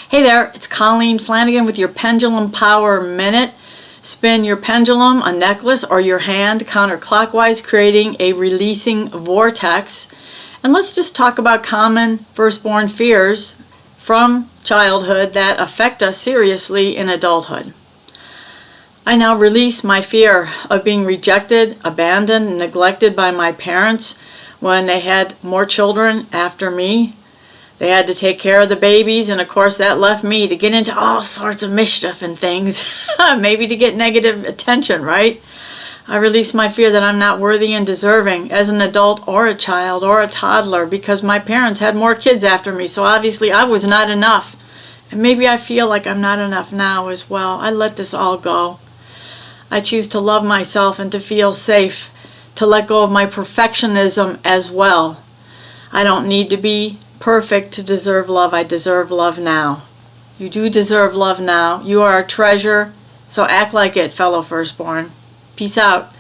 Hey there, it's Colleen Flanagan with your Pendulum Power Minute. Spin your pendulum, a necklace, or your hand counterclockwise, creating a releasing vortex. And let's just talk about common firstborn fears from childhood that affect us seriously in adulthood. I now release my fear of being rejected, abandoned, and neglected by my parents when they had more children after me. They had to take care of the babies, and of course that left me to get into all sorts of mischief and things, maybe to get negative attention, right? I release my fear that I'm not worthy and deserving as an adult or a child or a toddler because my parents had more kids after me, so obviously I was not enough. And maybe I feel like I'm not enough now as well. I let this all go. I choose to love myself and to feel safe, to let go of my perfectionism as well. I don't need to be perfect to deserve love. I deserve love now. You do deserve love now. You are a treasure, so act like it, fellow firstborn. Peace out.